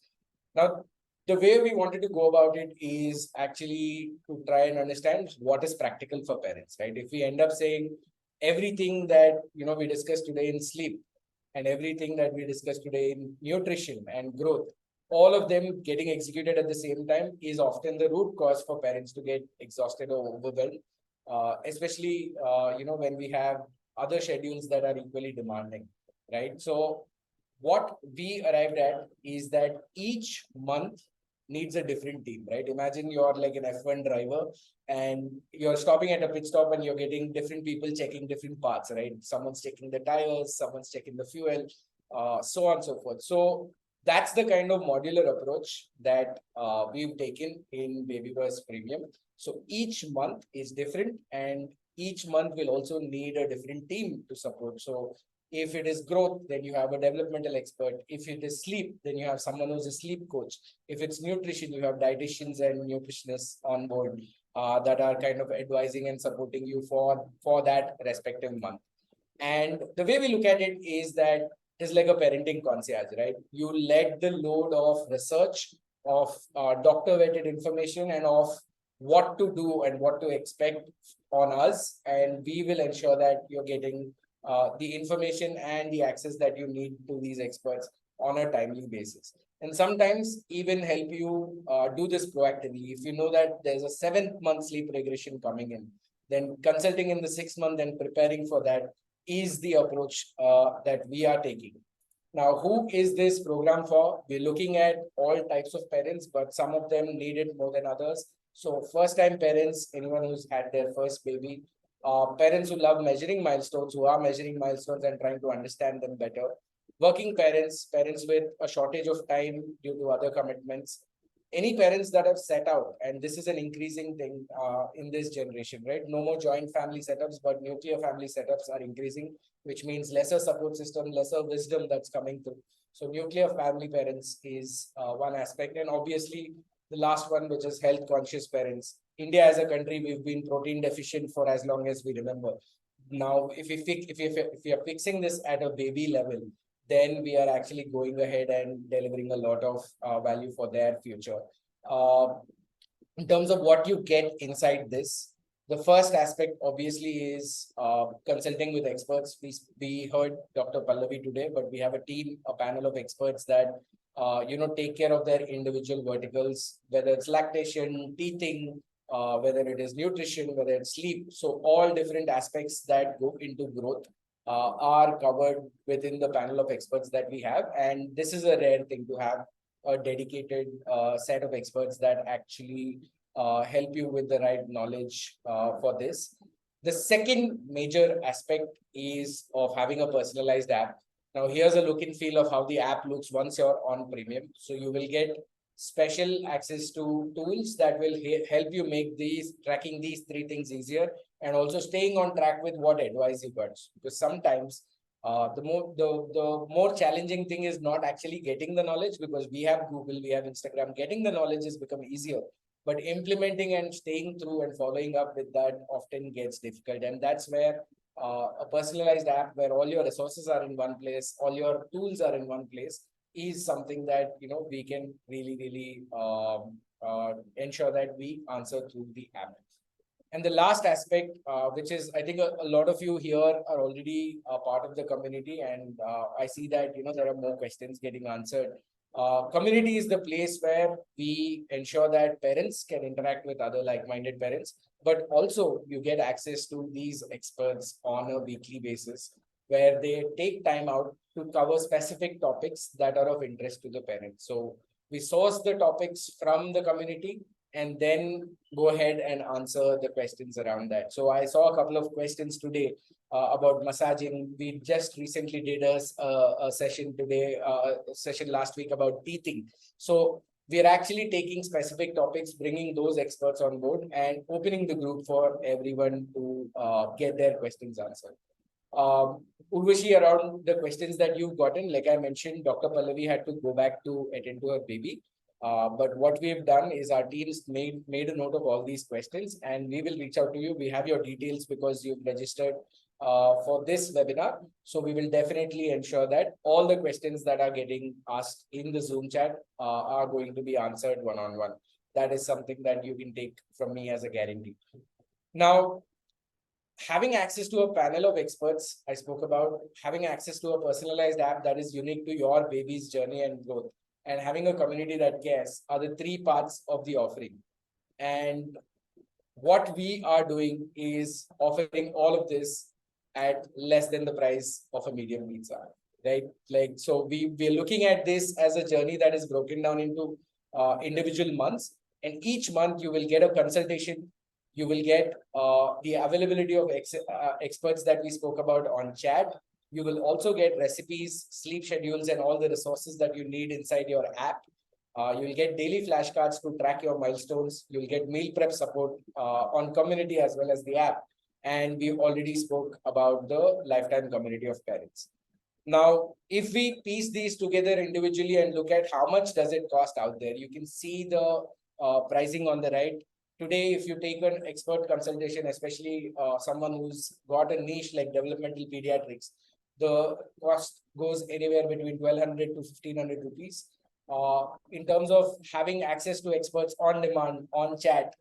Now, the way we wanted to go about it is actually to try and understand what is practical for parents, right? If we end up saying everything that we discussed today in sleep and everything that we discussed today in nutrition and growth, all of them getting executed at the same time is often the root cause for parents to get exhausted or overwhelmed, especially when we have other schedules that are equally demanding, right? So what we arrived at is that each month needs a different team, right? Imagine you're like an F1 driver and you're stopping at a pit stop and you're getting different people checking different parts, right? Someone's checking the tires, someone's checking the fuel, so on and so forth. So that's the kind of modular approach that we've taken in Babyverse Premium. So each month is different, and each month will also need a different team to support. So if it is growth, then you have a developmental expert. If it is sleep, then you have someone who's a sleep coach. If it's nutrition, you have dietitians and nutritionists on board that are kind of advising and supporting you for that respective month. And the way we look at it is that it's like a parenting concierge, right? You let the load of research, of doctor vetted information, and of what to do and what to expect on us, and we will ensure that you're getting the information and the access that you need to these experts on a timely basis. And sometimes even help you do this proactively. If you know that there's a 7th month sleep regression coming in, then consulting in the 6th month and preparing for that is the approach that we are taking. Now, who is this program for? We're looking at all types of parents, but some of them need it more than others. So first-time parents, anyone who's had their first baby, parents who love measuring milestones, who are measuring milestones and trying to understand them better, working parents, parents with a shortage of time due to other commitments, any parents that have set out, and this is an increasing thing in this generation, right? No more joint family setups, but nuclear family setups are increasing, which means lesser support system, lesser wisdom that's coming through. So nuclear family parents is one aspect, and obviously The last one, which is health conscious parents. India as a country, we've been protein deficient for as long as we remember. Now, if we are fixing this at a baby level, then we are actually going ahead and delivering a lot of value for their future. Uh, in terms of what you get inside this, the first aspect obviously is consulting with experts. We heard Dr. Pallavi today, but we have a team, a panel of experts that take care of their individual verticals, whether it's lactation, teething, whether it is nutrition, whether it's sleep. So all different aspects that go into growth are covered within the panel of experts that we have. And this is a rare thing to have a dedicated set of experts that actually help you with the right knowledge for this. The second major aspect is of having a personalized app. Now, here's a look and feel of how the app looks once you're on premium. So you will get special access to tools that will help you make these tracking these three things easier, and also staying on track with what advice you got. Because sometimes the more challenging thing is not actually getting the knowledge, because we have Google, we have Instagram. Getting the knowledge has become easier, but implementing and staying through and following up with that often gets difficult. And that's where a personalized app where all your resources are in one place, all your tools are in one place, is something that we can really ensure that we answer through the app. And the last aspect, which is, I think a lot of you here are already a part of the community, and I see that there are more questions getting answered. Community is the place where we ensure that parents can interact with other like-minded parents, but also you get access to these experts on a weekly basis, where they take time out to cover specific topics that are of interest to the parents. So we source the topics from the community and then go ahead and answer the questions around that. So I saw a couple of questions today about massaging. We just recently did a session today, session last week about teething. So we are actually taking specific topics, bringing those experts on board, and opening the group for everyone to get their questions answered. Urvashi, around the questions that you've gotten, like I mentioned, Dr. Pallavi had to go back to attend to her baby. But what we've done is our teams made a note of all these questions, and we will reach out to you. We have your details because you've registered for this webinar. So we will definitely ensure that all the questions that are getting asked in the Zoom chat are going to be answered one-on-one. That is something that you can take from me as a guarantee. Now, having access to a panel of experts, I spoke about having access to a personalized app that is unique to your baby's journey and growth, and having a community that cares are the three parts of the offering. And what we are doing is offering all of this at less than the price of a medium pizza, right? Like, so we're looking at this as a journey that is broken down into individual months, and each month you will get a consultation. You will get the availability of experts that we spoke about on chat. You will also get recipes, sleep schedules, and all the resources that you need inside your app. You will get daily flashcards to track your milestones. You will get meal prep support on community as well as the app. And we already spoke about the lifetime community of parents. Now, if we piece these together individually and look at how much does it cost out there, you can see the pricing on the right. Today, if you take an expert consultation, especially someone who's got a niche like developmental pediatrics, the cost goes anywhere between 1,200 to 1,500 rupees. In terms of having access to experts on demand, on chat,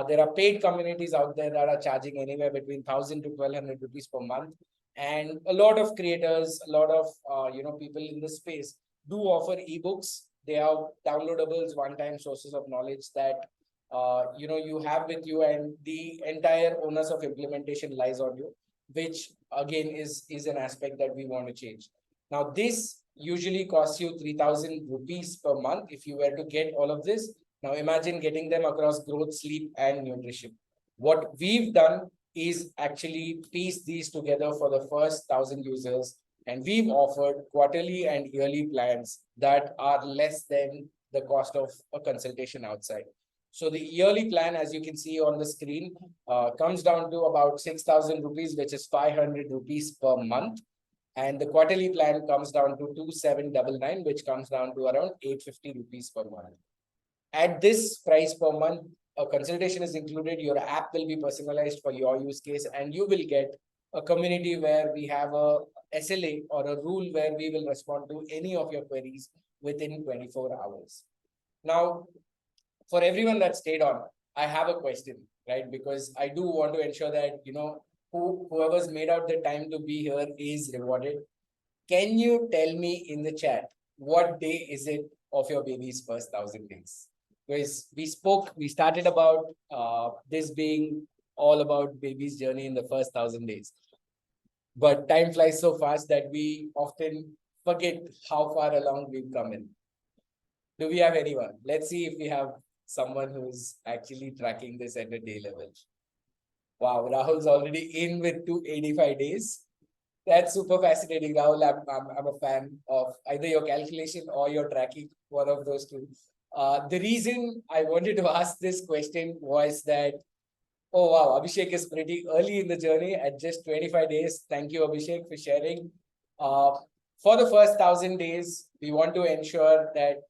there are paid communities out there that are charging anywhere between 1,000 to 1,200 rupees per month. And a lot of creators, a lot of people in this space do offer ebooks. They are downloadables, one-time sources of knowledge that you have with you, and the entire onus of implementation lies on you, which again is an aspect that we want to change. Now, this usually costs you 3,000 rupees per month if you were to get all of this. Now, imagine getting them across growth, sleep, and nutrition. What we've done is actually piece these together for the first 1,000 users, and we've offered quarterly and yearly plans that are less than the cost of a consultation outside. So the yearly plan, as you can see on the screen, comes down to about 6,000 rupees, which is 500 rupees per month. And the quarterly plan comes down to 2,799, which comes down to around 850 rupees per month. At this price per month, a consultation is included. Your app will be personalized for your use case, and you will get a community where we have a SLA or a rule where we will respond to any of your queries within 24 hours. Now, for everyone that stayed on, I have a question, right? Because I do want to ensure that, whoever's made out the time to be here is rewarded. Can you tell me in the chat what day is it of your baby's first 1,000 days? Because we started about this being all about baby's journey in the first 1,000 days. But time flies so fast that we often forget how far along we've come in. Do we have anyone? Let's see if we have someone who's actually tracking this at a day level. Wow, Rahul's already in with 285 days. That's super fascinating, Rahul. I'm a fan of either your calculation or your tracking, one of those two. The reason I wanted to ask this question was that, oh wow, Abhishek is pretty early in the journey at just 25 days. Thank you, Abhishek, for sharing. Uh, for the first 1,000 days, we want to ensure that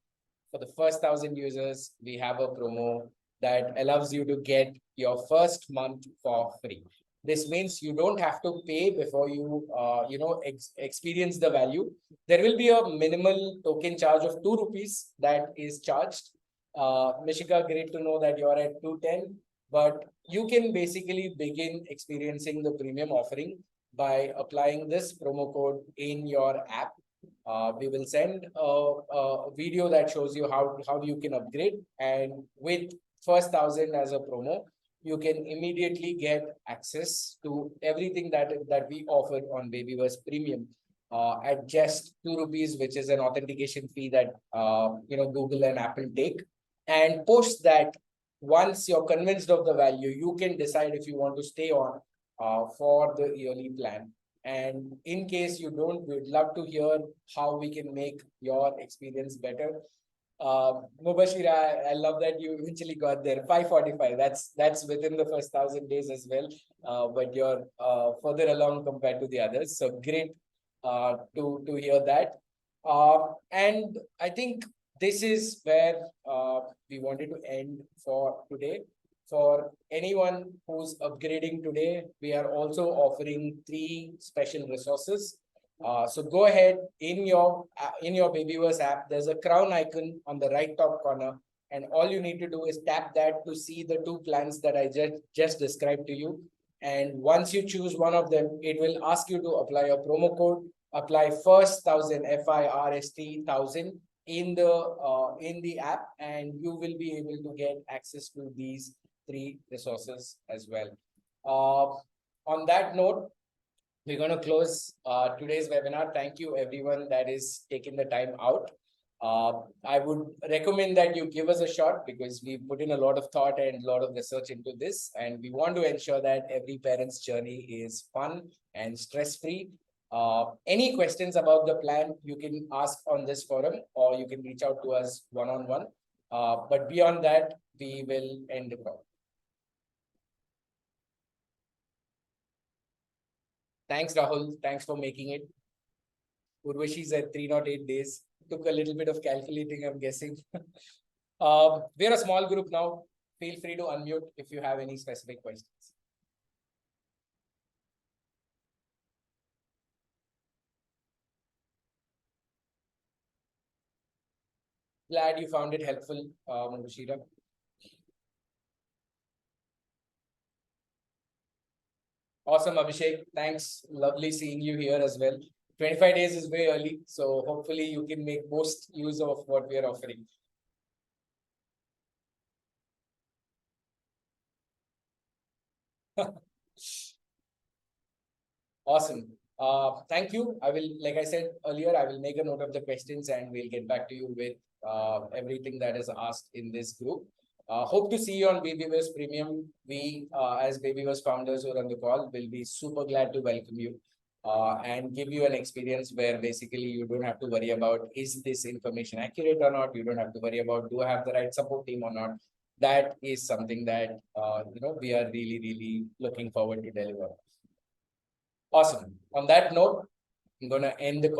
for the first 1,000 users, we have a promo that allows you to get your first month for free. This means you don't have to pay before you, experience the value. There will be a minimal token charge of 2 rupees that is charged. Mishika, great to know that you're at 210, but you can basically begin experiencing the premium offering by applying this promo code in your app. We will send a video that shows you how you can upgrade, and with first 1,000 as a promo, you can immediately get access to everything that we offer on Babyverse Premium at just 2 rupees, which is an authentication fee that Google and Apple take. And post that, once you're convinced of the value, you can decide if you want to stay on for the yearly plan. And in case you don't, we'd love to hear how we can make your experience better. Mubashira, I love that you eventually got there. 545. That's within the first 1,000 days as well. But you're further along compared to the others. So great to hear that. And I think this is where we wanted to end for today. For anyone who's upgrading today, we are also offering 3 special resources. So go ahead in your Babyverse app. There's a crown icon on the right top corner, and all you need to do is tap that to see the 2 plans that I just described to you. And once you choose one of them, it will ask you to apply a promo code. Apply first 1,000 FIRST 1,000 in the app, and you will be able to get access to these 3 resources as well. On that note, we're going to close today's webinar. Thank you everyone that is taking the time out. I would recommend that you give us a shot, because we put in a lot of thought and a lot of research into this, and we want to ensure that every parent's journey is fun and stress-free. Any questions about the plan, you can ask on this forum, or you can reach out to us one-on-one. But beyond that, we will end the call. Thanks, Rahul. Thanks for making it. Urvashi's at 308 days. Took a little bit of calculating, I'm guessing. We're a small group now. Feel free to unmute if you have any specific questions. Glad you found it helpful, Mubashira. Awesome, Abhishek. Thanks. Lovely seeing you here as well. 25 days is way early, so hopefully you can make most use of what we are offering. Awesome. Thank you. I will, like I said earlier, I will make a note of the questions and we'll get back to you with everything that is asked in this group. Hope to see you on Babyverse Premium. We, as Babyverse founders who are on the call, will be super glad to welcome you and give you an experience where basically you don't have to worry about, is this information accurate or not? You don't have to worry about, do I have the right support team or not? That is something that, we are really, really looking forward to deliver. Awesome. On that note, I'm going to end the call.